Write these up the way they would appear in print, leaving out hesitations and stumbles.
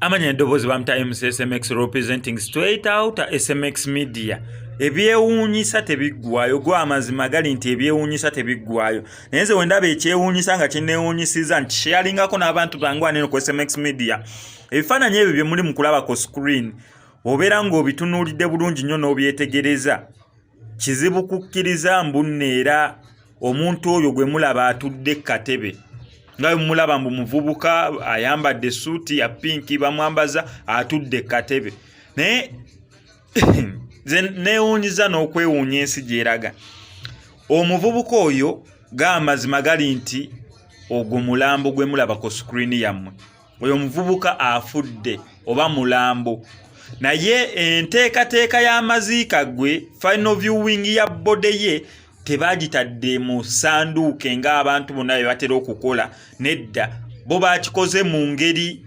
Amanya eddoboozi bamutaye mu SMX representing straight out SMX media. Ebyewuunyisa tebiggwayo gwa amazima gali nti ebyewuunyisa tebiggwayo. Naye nze wendaba ekyewuunyisa nga kinneewuunyisiza nti sharingako n'abantu bangu aneno ku SMX media. Ebifaananyi ebyo bye muli mu kulaba ku screen obeera ng'obitunuulidde bulungi nnyo n'obyetegereza. Kizibu kukkiriza mbunneera omuntu oyo gwe mulaba atudde katebe. Nga mulaba mbu muvubuka ayambadde suuti ya pinki bamwambaza atudde katebe. Naye neewuunyiza n'okwewuunya ensi gyeraga. Omuvubuka oyo g'amazima gali nti ogwo mulambo gwe mulaba ku screen yammwe. Oyo omuvubuka afudde oba mulambo. Naye enteekateeka y'amaziika gwe final viewing ya bode ye tebagitadde mu sanduuke ng'abantu bonna bye batera okukola. Nedda bo bakikoze mu ngeri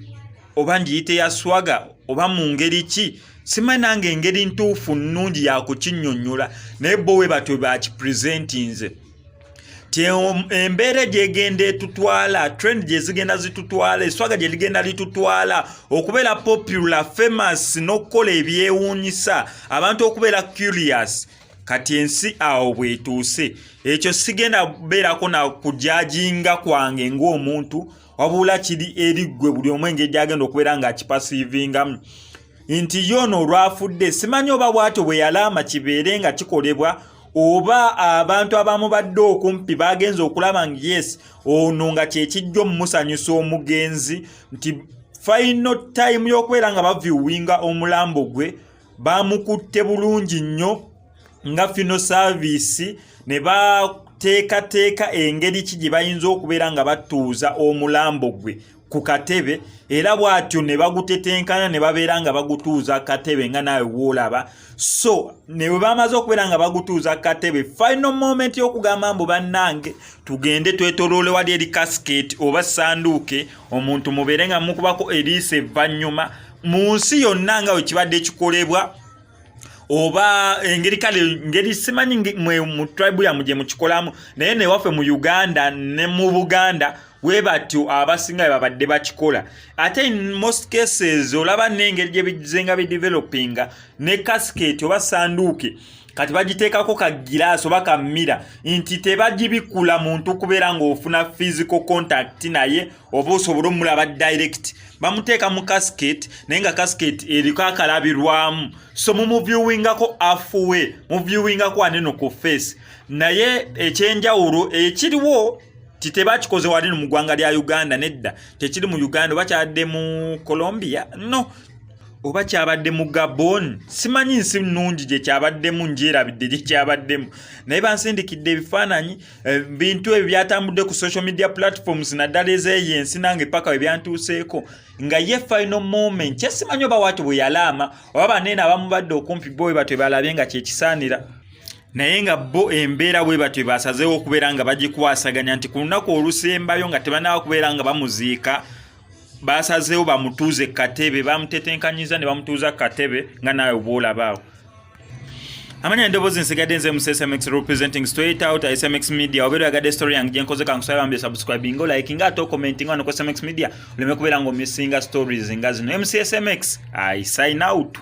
oba ngiyite ya swaga oba mu ngeri ki simanyi nange engeri ntuufu nnungi yakukinnyonnyola naye bo we batyo bakipresentinze ti embeera gyegenda etutwala trend gye zigenda zitutwala eswaga gye ligenda litutwala okubeera popular famous n'okukola ebyewuunyisa abantu okubeera curious. Kati ensi awo bwetuuse ekyo sigenda beerako na kujajinga kwange ng'omuntu wabula kiri eri ggwe buli omu engeri gyagenda okubeera ng'akipasiivingamu nti yono olwafudde simanyi oba bw'atyo bwe yalaama kibeere nga kikolebwa oba abantu abamu badde okumpi bagenze okulaba nti yes ono nga kyekijjo mmusanyusa omugenzi nti final time y'okubeera nga baviewinga omulambo gwe bamukutte bulungi nnyo nga fino service ne bateekateeka engeri ki gye bayinza okubeera nga batuuza omulambo gwe ku katebe era bw'atyo ne bagutetenkana ne babeera nga bagutuuza katebe nga naawe woolaba. So ne bwe bamaze okubeera nga bagutuuza katebe final moment y'okugamba mbu bannange tugende twetoloole wali eri casket oba sanduuke omuntu mubeere nga mukubako eriisa evvannyuma mu nsi yonna nga we kibadde kikolebwa oba engeri kale ngeri simanyi mwe mu tribe ya muje mukikolamu naye ne waffe mu Uganda ne mu Buganda we batyo abasinga babadde bakikola ate in most cases olaba n'engeri gye bizenga bi developinga ne casket oba sanduuke kati bagiteekako ka gilaasi oba ka mmira nti tebagibikula muntu kubeera ng'ofuna physical contact naye oba osobola omulaba direct bamuteeka mu casket naye nga casket eriko akalabirwamu so mumuviewingako afuwe muviewingako aneno ku face naye ekyenjawulo ekiriwo titebakikoze wali mu ggwanga lya Uganda nedda tekiri mu Uganda oba kyabadde mu Colombia no oba kyabadde mu Gabon simanyi nsi nnungi gye kyabaddemu njerabidde gye kyabaddemu naye bansindikidde ebifaananyi bintu ebyo byatambudde ku social media platforms naddala ez'ensi nange paka we byantuuseeko nga ye final moment kyesimanyi oba watyo bwe yalaama oba banene abamu badde okumpi bo we batyo balabye nga kyekisaanira naye nga bo embeera bwe batyo basazeewo okubeera nga bagikwasaganya nti ku lunaku olusembayo nga tebanaba kubeera nga bamuziika basazeewo bamutuuze katebe bamutetenkanyiza ne bamutuuza katebe nga naawe bw'olabaawo. Amanya endoboozi nsigadde nze mu SMX representing straight out SMX media obeera yagadde story yange gye nkoze kankusaba bambi subscribing like nga ato commenting wano ku SMX media oleme kubeera ng'omissinga stories nga zino. MC SMX I sign out.